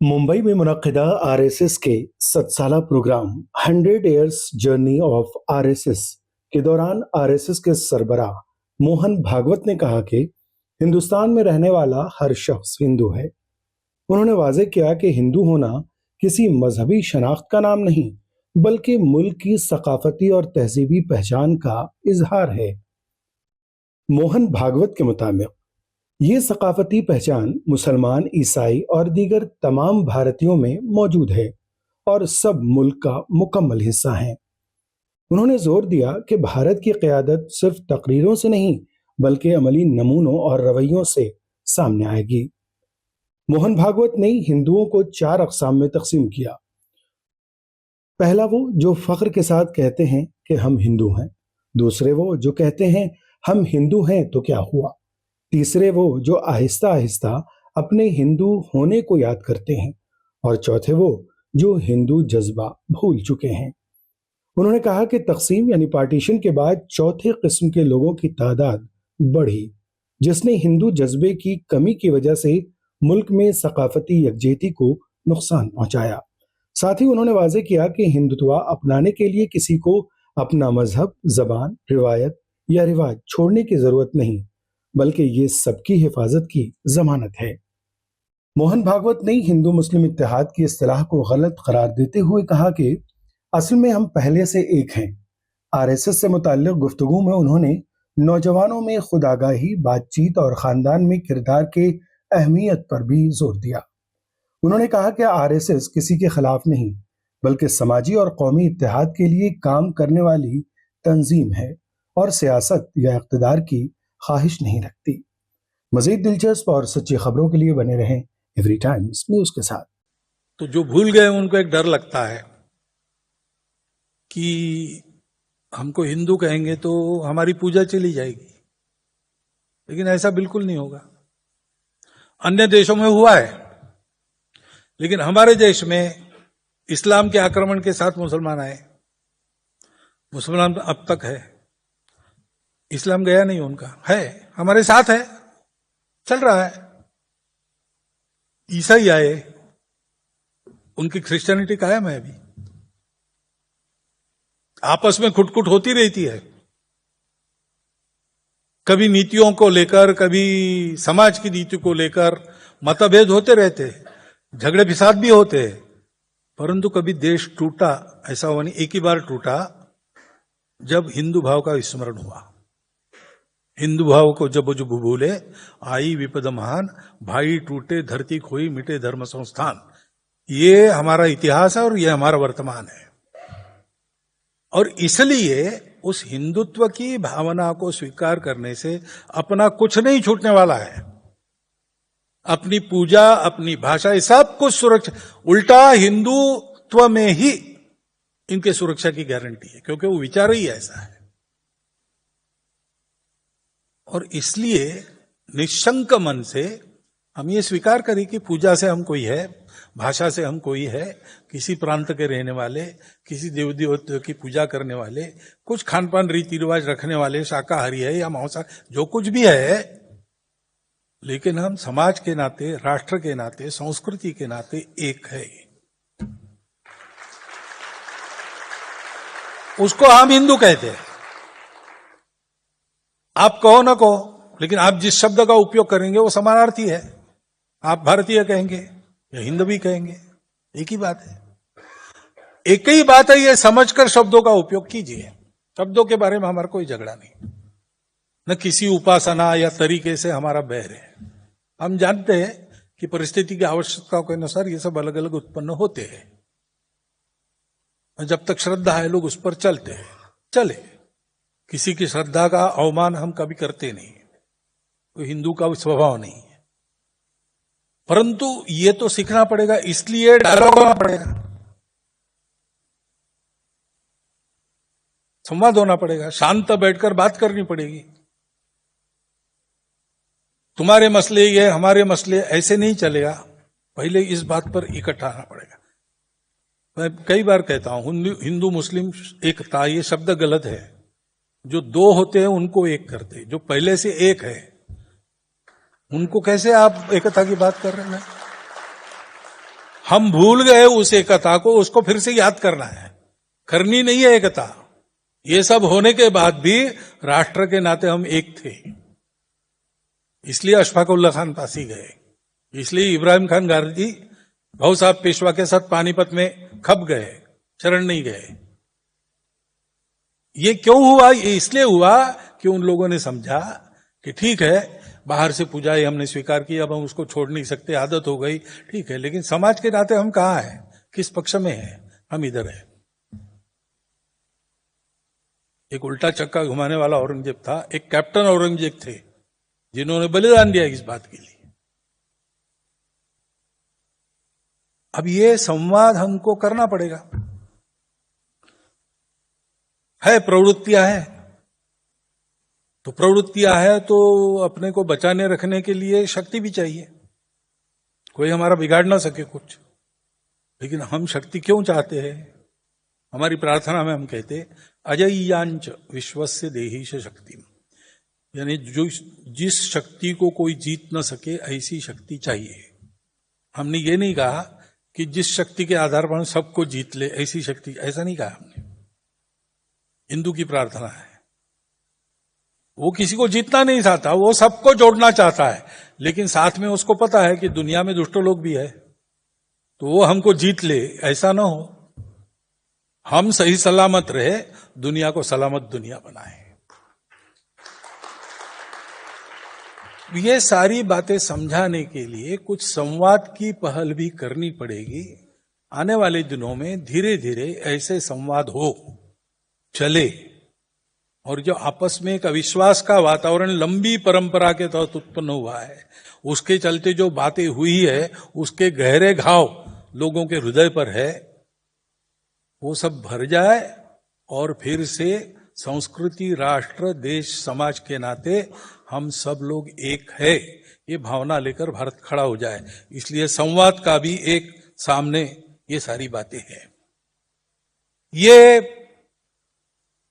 मुंबई में मुनक्किदा आरएसएस के 7 साला program 100 years journey of RSS के दौरान आरएसएस के सरबराह मोहन भागवत ने कहा कि हिंदुस्तान में रहने वाला हर शख्स हिंदू है। उन्होंने वाज़ेह किया कि हिंदू होना किसी मजहबी शनाख्त का नाम नहीं, बल्कि मुल्क की सकाफती और तहजीबी पहचान का इजहार है। मोहन भागवत के मुताबिक ये सकाफती पहचान मुसलमान, ईसाई और दीगर तमाम भारतीयों में मौजूद है और सब मुल्क का मुकम्मल हिस्सा है। उन्होंने जोर दिया कि भारत की क़यादत सिर्फ तकरीरों से नहीं, बल्कि अमली नमूनों और रवैयों से सामने आएगी। मोहन भागवत ने हिंदुओं को 4 अक़साम में तकसीम किया। पहला वो जो फ़ख्र के साथ कहते हैं कि हम हिंदू हैं। दूसरे वो जो कहते हैं हम हिंदू हैं तो क्या हुआ। तीसरे वो जो आहिस्ता आहिस्ता अपने हिंदू होने को याद करते हैं। और चौथे वो जो हिंदू जज्बा भूल चुके हैं। उन्होंने कहा कि तकसीम यानी पार्टीशन के बाद चौथे किस्म के लोगों की तादाद बढ़ी, जिसने हिंदू जज्बे की कमी की वजह से मुल्क में सकाफती यकजहती को नुकसान पहुंचाया। साथ ही उन्होंने वाज़ेह किया कि हिंदुत्व अपनाने के लिए किसी को अपना मजहब, जबान, रिवायत या रिवाज छोड़ने की जरूरत नहीं, बल्कि ये सबकी हिफाजत की जमानत है। मोहन भागवत ने हिंदू मुस्लिम इत्तेहाद की इस्तिलाह को गलत करार देते हुए कहा कि असल में हम पहले से एक हैं। आरएसएस से मुताल्लिक गुफ्तगू में उन्होंने नौजवानों में खुदागाही, बातचीत और खानदान में किरदार के अहमियत पर भी जोर दिया। उन्होंने कहा कि आरएसएस किसी के खिलाफ नहीं, बल्कि समाजी और कौमी इत्तेहाद के लिए काम करने वाली तंजीम है और सियासत या इक़्तिदार की ख्वाहिश नहीं रखती। मजीद दिलचस्प और सच्ची खबरों के लिए बने रहें एवरी टाइम्स न्यूज के साथ। तो जो भूल गए उनको एक डर लगता है कि हमको हिंदू कहेंगे तो हमारी पूजा चली जाएगी, लेकिन ऐसा बिल्कुल नहीं होगा। अन्य देशों में हुआ है, लेकिन हमारे देश में इस्लाम के आक्रमण के साथ मुसलमान आए। मुसलमान अब तक है, इस्लाम गया नहीं, उनका है, हमारे साथ है, चल रहा है। ईसाई आए, उनकी क्रिश्चियनिटी कायम है अभी, आपस में खुटखुट होती रहती है, कभी नीतियों को लेकर, कभी समाज की नीति को लेकर मतभेद होते रहते हैं, झगड़े फिसाद भी होते हैं, परंतु कभी देश टूटा ऐसा हुआ नहीं। एक ही बार टूटा जब हिंदू भाव का विस्मरण हुआ। हिंदू भाव को जब जो भूले आई विपद महान, भाई टूटे धरती खोई मिटे धर्म संस्थान। ये हमारा इतिहास है और ये हमारा वर्तमान है। और इसलिए उस हिंदुत्व की भावना को स्वीकार करने से अपना कुछ नहीं छूटने वाला है। अपनी पूजा, अपनी भाषा, ये सब कुछ सुरक्षा, उल्टा हिंदुत्व में ही इनके सुरक्षा की गारंटी है, क्योंकि वो विचार ही ऐसा है। और इसलिए निशंक मन से हम ये स्वीकार करें कि पूजा से हम कोई है, भाषा से हम कोई है, किसी प्रांत के रहने वाले, किसी देव देवताओं की पूजा करने वाले, कुछ खान पान रीति रिवाज रखने वाले, शाकाहारी है या मांसाहारी, जो कुछ भी है, लेकिन हम समाज के नाते, राष्ट्र के नाते, संस्कृति के नाते एक है। उसको हम हिंदू कहते हैं। आप कहो ना कहो, लेकिन आप जिस शब्द का उपयोग करेंगे वो समानार्थी है। आप भारतीय कहेंगे या हिंदवी कहेंगे, एक ही बात है। एक ही बात है, ये समझकर शब्दों का उपयोग कीजिए। शब्दों के बारे में हमारा कोई झगड़ा नहीं, न किसी उपासना या तरीके से हमारा बैर है। हम जानते हैं कि परिस्थिति की आवश्यकताओं के अनुसार ये सब अलग अलग उत्पन्न होते हैं। जब तक श्रद्धा है लोग उस पर चलते हैं, चले। किसी की श्रद्धा का अवमान हम कभी करते नहीं, तो हिंदू का स्वभाव नहीं है। परंतु ये तो सीखना पड़ेगा, इसलिए डायलॉग होना पड़ेगा, संवाद होना पड़ेगा, शांत बैठकर बात करनी पड़ेगी। तुम्हारे मसले ये, हमारे मसले, ऐसे नहीं चलेगा। पहले इस बात पर इकट्ठा आना पड़ेगा। मैं कई बार कहता हूं हिंदू मुस्लिम एकता, ये शब्द गलत है। जो दो होते हैं उनको एक करते, जो पहले से एक है उनको कैसे आप एकता की बात कर रहे हैं? हम भूल गए उस एकता को, उसको फिर से याद करना है। करनी नहीं है एकता। ये सब होने के बाद भी राष्ट्र के नाते हम एक थे। इसलिए अशफाक उल्लाह खान फांसी गए, इसलिए इब्राहिम खान गारजी भाऊ साहब पेशवा के साथ पानीपत में खप गए, शरण नहीं गए। ये क्यों हुआ? ये इसलिए हुआ कि उन लोगों ने समझा कि ठीक है, बाहर से पुजारी हमने स्वीकार की, अब हम उसको छोड़ नहीं सकते, आदत हो गई, ठीक है, लेकिन समाज के नाते हम कहां हैं, किस पक्ष में हैं? हम इधर हैं। एक उल्टा चक्का घुमाने वाला औरंगजेब था, एक कैप्टन औरंगजेब थे जिन्होंने बलिदान दिया इस बात के लिए। अब ये संवाद हमको करना पड़ेगा। है प्रवृत्तियां हैं, तो प्रवृत्तियां है तो अपने को बचाने रखने के लिए शक्ति भी चाहिए। कोई हमारा बिगाड़ ना सके कुछ, लेकिन हम शक्ति क्यों चाहते हैं? हमारी प्रार्थना में हम कहते अजय्यांच विश्वस्य देहीश शक्ति, यानी जो जिस शक्ति को कोई जीत न सके ऐसी शक्ति चाहिए। हमने ये नहीं कहा कि जिस शक्ति के आधार पर हम सबको जीत ले ऐसी शक्ति, ऐसा नहीं कहा हमने। हिंदू की प्रार्थना है, वो किसी को जीतना नहीं चाहता, वो सबको जोड़ना चाहता है, लेकिन साथ में उसको पता है कि दुनिया में दुष्ट लोग भी है, तो वो हमको जीत ले ऐसा ना हो। हम सही सलामत रहे, दुनिया को सलामत दुनिया बनाए। ये सारी बातें समझाने के लिए कुछ संवाद की पहल भी करनी पड़ेगी। आने वाले दिनों में धीरे धीरे ऐसे संवाद हो, चले, और जो आपस में एक अविश्वास का वातावरण लंबी परंपरा के तहत उत्पन्न हुआ है, उसके चलते जो बातें हुई है, उसके गहरे घाव लोगों के हृदय पर है, वो सब भर जाए और फिर से संस्कृति, राष्ट्र, देश, समाज के नाते हम सब लोग एक है, ये भावना लेकर भारत खड़ा हो जाए। इसलिए संवाद का भी एक सामने ये सारी बातें हैं। ये